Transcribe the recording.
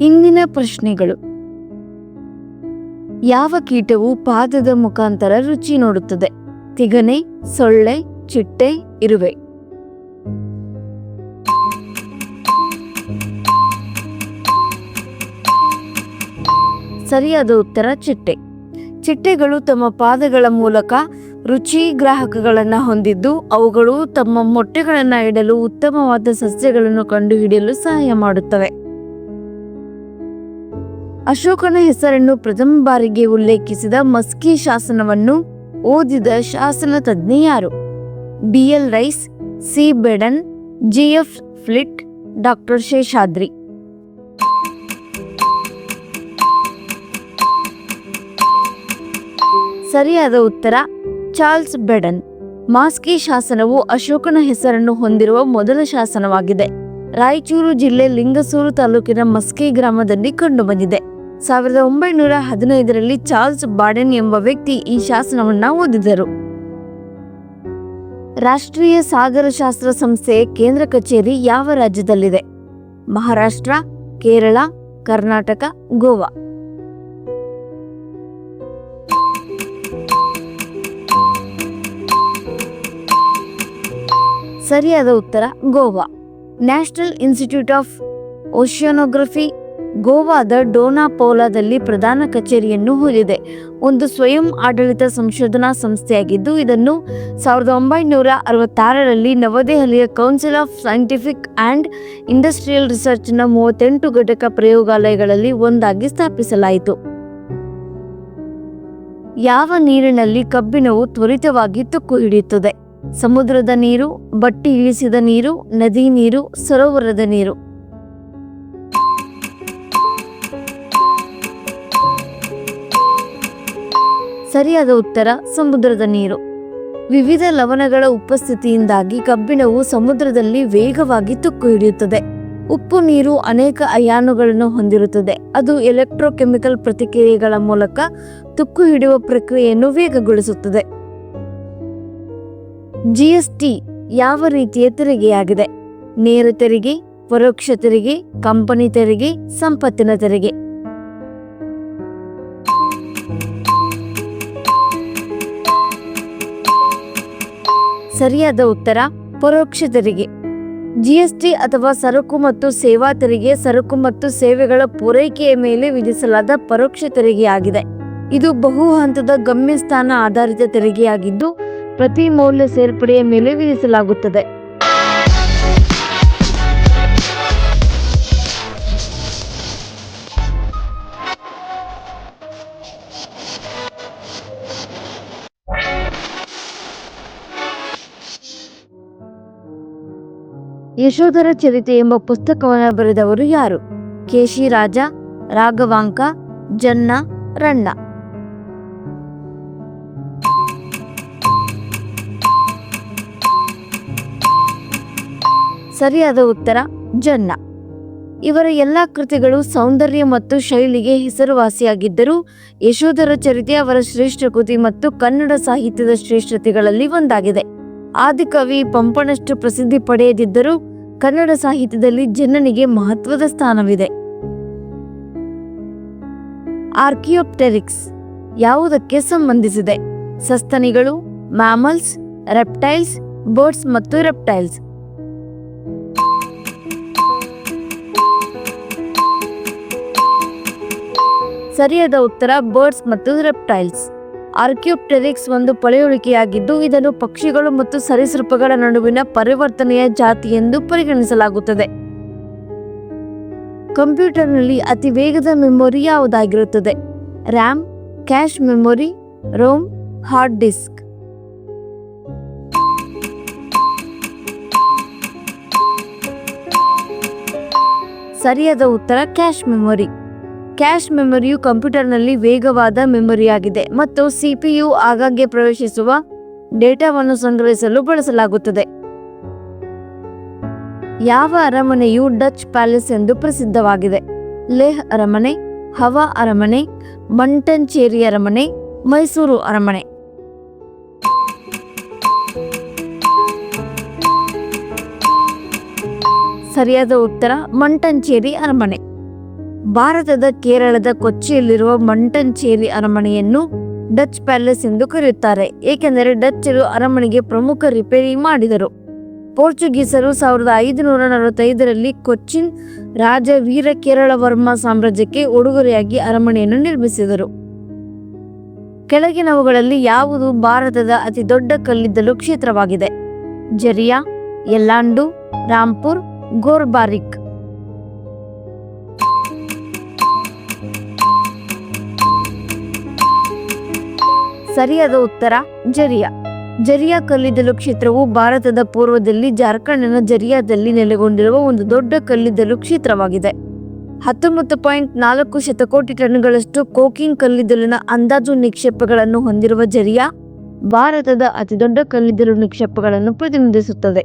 ಇಂದಿನ ಪ್ರಶ್ನೆಗಳು. ಯಾವ ಕೀಟವು ಪಾದದ ಮುಖಾಂತರ ರುಚಿ ನೋಡುತ್ತದೆ? ತಿಗಣೆ, ಸೊಳ್ಳೆ, ಚಿಟ್ಟೆ, ಇರುವೆ. ಸರಿಯಾದ ಉತ್ತರ ಚಿಟ್ಟೆ. ಚಿಟ್ಟೆಗಳು ತಮ್ಮ ಪಾದಗಳ ಮೂಲಕ ರುಚಿ ಗ್ರಾಹಕಗಳನ್ನು ಹೊಂದಿದ್ದು, ಅವುಗಳು ತಮ್ಮ ಮೊಟ್ಟೆಗಳನ್ನು ಇಡಲು ಉತ್ತಮವಾದ ಸಸ್ಯಗಳನ್ನು ಕಂಡುಹಿಡಿಯಲು ಸಹಾಯ ಮಾಡುತ್ತವೆ. ಅಶೋಕನ ಹೆಸರನ್ನು ಪ್ರಥಮ ಬಾರಿಗೆ ಉಲ್ಲೇಖಿಸಿದ ಮಸ್ಕಿ ಶಾಸನವನ್ನು ಓದಿದ ಶಾಸನ ತಜ್ಞ ಯಾರು? BL Rice, C Baden, GF Fleet, doctor Seshadri. ಸರಿಯಾದ ಉತ್ತರ ಚಾರ್ಲ್ಸ್ ಬೇಡನ್. ಮಾಸ್ಕಿ ಶಾಸನವು ಅಶೋಕನ ಹೆಸರನ್ನು ಹೊಂದಿರುವ ಮೊದಲ ಶಾಸನವಾಗಿದೆ. ರಾಯಚೂರು ಜಿಲ್ಲೆ ಲಿಂಗಸೂರು ತಾಲೂಕಿನ ಮಸ್ಕಿ ಗ್ರಾಮದಲ್ಲಿ ಕಂಡುಬಂದಿದೆ. 1915ರಲ್ಲಿ ಚಾರ್ಲ್ಸ್ ಬಾಡೆನ್ ಎಂಬ ವ್ಯಕ್ತಿ ಈ ಶಾಸನವನ್ನ ಓದಿದರು. ರಾಷ್ಟ್ರೀಯ ಸಾಗರಶಾಸ್ತ್ರ ಸಂಸ್ಥೆಯ ಕೇಂದ್ರ ಕಚೇರಿ ಯಾವ ರಾಜ್ಯದಲ್ಲಿದೆ? ಮಹಾರಾಷ್ಟ್ರ, ಕೇರಳ, ಕರ್ನಾಟಕ, ಗೋವಾ. ಸರಿಯಾದ ಉತ್ತರ ಗೋವಾ. ನ್ಯಾಷನಲ್ ಇನ್ಸ್ಟಿಟ್ಯೂಟ್ ಆಫ್ ಓಷಿಯಾನೋಗ್ರಫಿ ಗೋವಾದ ಡೋನಾಪೌಲಾದಲ್ಲಿ ಪ್ರಧಾನ ಕಚೇರಿಯನ್ನು ಹೊಂದಿದೆ. ಒಂದು ಸ್ವಯಂ ಆಡಳಿತ ಸಂಶೋಧನಾ ಸಂಸ್ಥೆಯಾಗಿದ್ದು, ಇದನ್ನು 1966ರಲ್ಲಿ ನವದೆಹಲಿಯ council of scientific and industrial ರಿಸರ್ಚ್ನ 38 ಘಟಕ ಪ್ರಯೋಗಾಲಯಗಳಲ್ಲಿ ಒಂದಾಗಿ ಸ್ಥಾಪಿಸಲಾಯಿತು. ಯಾವ ನೀರಿನಲ್ಲಿ ಕಬ್ಬಿಣವು ತ್ವರಿತವಾಗಿ ತುಕ್ಕು ಹಿಡಿಯುತ್ತದೆ? ಸಮುದ್ರದ ನೀರು, ಬಟ್ಟಿ ಇಳಿಸಿದ ನೀರು, ನದಿ ನೀರು, ಸರೋವರದ ನೀರು. ಸರಿಯಾದ ಉತ್ತರ ಸಮುದ್ರದ ನೀರು. ವಿವಿಧ ಲವಣಗಳ ಉಪಸ್ಥಿತಿಯಿಂದಾಗಿ ಕಬ್ಬಿಣವು ಸಮುದ್ರದಲ್ಲಿ ವೇಗವಾಗಿ ತುಕ್ಕು ಹಿಡಿಯುತ್ತದೆ. ಉಪ್ಪು ನೀರು ಅನೇಕ ಅಯಾನುಗಳನ್ನು ಹೊಂದಿರುತ್ತದೆ. ಅದು ಎಲೆಕ್ಟ್ರೋಕೆಮಿಕಲ್ ಪ್ರತಿಕ್ರಿಯೆಗಳ ಮೂಲಕ ತುಕ್ಕು ಹಿಡಿಯುವ ಪ್ರಕ್ರಿಯೆಯನ್ನು ವೇಗಗೊಳಿಸುತ್ತದೆ. GST ಯಾವ ರೀತಿಯ ತೆರಿಗೆಯಾಗಿದೆ? ನೇರ ತೆರಿಗೆ, ಪರೋಕ್ಷ ತೆರಿಗೆ, ಕಂಪನಿ ತೆರಿಗೆ, ಸಂಪತ್ತಿನ ತೆರಿಗೆ. ಸರಿಯಾದ ಉತ್ತರ ಪರೋಕ್ಷ ತೆರಿಗೆ. GST ಅಥವಾ ಸರಕು ಮತ್ತು ಸೇವಾ ತೆರಿಗೆ ಸರಕು ಮತ್ತು ಸೇವೆಗಳ ಪೂರೈಕೆಯ ಮೇಲೆ ವಿಧಿಸಲಾದ ಪರೋಕ್ಷ ತೆರಿಗೆಯಾಗಿದೆ. ಇದು ಬಹು ಹಂತದ ಗಮ್ಯಸ್ಥಾನ ಆಧಾರಿತ ತೆರಿಗೆಯಾಗಿದ್ದು, ಪ್ರತಿ ಮೌಲ್ಯ ಸೇರ್ಪಡೆಯ ಮೇಲೆ ವಿಧಿಸಲಾಗುತ್ತದೆ. ಯಶೋಧರ ಚರಿತೆ ಎಂಬ ಪುಸ್ತಕವನ್ನು ಬರೆದವರು ಯಾರು? ಕೇಶಿ ರಾಜ, ರಾಘವಾಂಕ, ಜನ್ನ, ರಣ್ಣ. ಸರಿಯಾದ ಉತ್ತರ ಜನ್ನ. ಇವರ ಎಲ್ಲ ಕೃತಿಗಳು ಸೌಂದರ್ಯ ಮತ್ತು ಶೈಲಿಗೆ ಹೆಸರುವಾಸಿಯಾಗಿದ್ದರೂ ಯಶೋಧರ ಚರಿತೆ ಅವರ ಶ್ರೇಷ್ಠ ಕೃತಿ ಮತ್ತು ಕನ್ನಡ ಸಾಹಿತ್ಯದ ಶ್ರೇಷ್ಠತೆಗಳಲ್ಲಿ ಒಂದಾಗಿದೆ. ಆದಿಕವಿ ಪಂಪನಷ್ಟು ಪ್ರಸಿದ್ಧಿ ಪಡೆಯದಿದ್ದರೂ ಕನ್ನಡ ಸಾಹಿತ್ಯದಲ್ಲಿ ಜನ್ನನಿಗೆ ಮಹತ್ವದ ಸ್ಥಾನವಿದೆ. ಆರ್ಕಿಯೋಪ್ಟೆರಿಕ್ಸ್ ಯಾವುದಕ್ಕೆ ಸಂಬಂಧಿಸಿದೆ? ಸಸ್ತನಿಗಳು, ಮ್ಯಾಮಲ್ಸ್, ರೆಪ್ಟೈಲ್ಸ್, ಬರ್ಡ್ಸ್ ಮತ್ತು ರೆಪ್ಟೈಲ್ಸ್. ಸರಿಯಾದ ಉತ್ತರ ಬರ್ಡ್ಸ್ ಮತ್ತು ರೆಪ್ಟೈಲ್ಸ್. ಆರ್ಕಿಯೋಪ್ಟೆರಿಕ್ಸ್ ಒಂದು ಪಳೆಯುಳಿಕೆಯಾಗಿದ್ದು, ಇದನ್ನು ಪಕ್ಷಿಗಳು ಮತ್ತು ಸರೀಸೃಪಗಳ ನಡುವಿನ ಪರಿವರ್ತನೆಯ ಜಾತಿ ಎಂದು ಪರಿಗಣಿಸಲಾಗುತ್ತದೆ. ಕಂಪ್ಯೂಟರ್ನಲ್ಲಿ ಅತಿ ವೇಗದ ಮೆಮೊರಿ ಯಾವುದಾಗಿರುತ್ತದೆ? RAM, cache memory, ROM, hard disk. ಸರಿಯಾದ ಉತ್ತರ ಕ್ಯಾಶ್ ಮೆಮೊರಿ. ಕ್ಯಾಶ್ ಮೆಮೊರಿಯು ಕಂಪ್ಯೂಟರ್ನಲ್ಲಿ ವೇಗವಾದ ಮೆಮೊರಿಯಾಗಿದೆ ಮತ್ತು CPU ಆಗಾಗ್ಗೆ ಪ್ರವೇಶಿಸುವ ಡೇಟಾವನ್ನು ಸಂಗ್ರಹಿಸಲು ಬಳಸಲಾಗುತ್ತದೆ. ಯಾವ ಅರಮನೆಯು ಡಚ್ ಪ್ಯಾಲೇಸ್ ಎಂದು ಪ್ರಸಿದ್ಧವಾಗಿದೆ? ಲೇಹ್ ಅರಮನೆ, ಹವಾ ಅರಮನೆ, ಮಂಟಂಚೇರಿ ಅರಮನೆ, ಮೈಸೂರು ಅರಮನೆ. ಸರಿಯಾದ ಉತ್ತರ ಮಂಟಂಚೇರಿ ಅರಮನೆ. ಭಾರತದ ಕೇರಳದ ಕೊಚ್ಚಿಯಲ್ಲಿರುವ ಮಂಟಂಚೇರಿ ಅರಮನೆಯನ್ನು ಡಚ್ ಪ್ಯಾಲೇಸ್ ಎಂದು ಕರೆಯುತ್ತಾರೆ, ಏಕೆಂದರೆ ಡಚ್ಚರು ಅರಮನೆಗೆ ಪ್ರಮುಖ ರಿಪೇರಿ ಮಾಡಿದರು. ಪೋರ್ಚುಗೀಸರು 1545ರಲ್ಲಿ ಕೊಚ್ಚಿನ್ ರಾಜ ವೀರ ಕೇರಳವರ್ಮ ಸಾಮ್ರಾಜ್ಯಕ್ಕೆ ಉಡುಗೊರೆಯಾಗಿ ಅರಮನೆಯನ್ನು ನಿರ್ಮಿಸಿದರು. ಕೆಳಗಿನವುಗಳಲ್ಲಿ ಯಾವುದು ಭಾರತದ ಅತಿ ದೊಡ್ಡ ಕಲ್ಲಿದ್ದಲು ಕ್ಷೇತ್ರವಾಗಿದೆ? ಜರಿಯಾ, ಯಲ್ಲಾಂಡು, ರಾಂಪುರ್, ಗೋರ್ಬಾರಿಕ್. ಸರಿಯಾದ ಉತ್ತರ ಜರಿಯಾ. ಜರಿಯಾ ಕಲ್ಲಿದ್ದಲು ಕ್ಷೇತ್ರವು ಭಾರತದ ಪೂರ್ವದಲ್ಲಿ ಜಾರ್ಖಂಡ್ನ ಜರಿಯಾದಲ್ಲಿ ನೆಲೆಗೊಂಡಿರುವ ಒಂದು ದೊಡ್ಡ ಕಲ್ಲಿದ್ದಲು ಕ್ಷೇತ್ರವಾಗಿದೆ. 19.4 ಶತಕೋಟಿ ಟನ್ಗಳಷ್ಟು ಕೋಕಿಂಗ್ ಕಲ್ಲಿದ್ದಲಿನ ಅಂದಾಜು ನಿಕ್ಷೇಪಗಳನ್ನು ಹೊಂದಿರುವ ಜರಿಯಾ ಭಾರತದ ಅತಿದೊಡ್ಡ ಕಲ್ಲಿದ್ದಲು ನಿಕ್ಷೇಪಗಳನ್ನು ಪ್ರತಿನಿಧಿಸುತ್ತದೆ.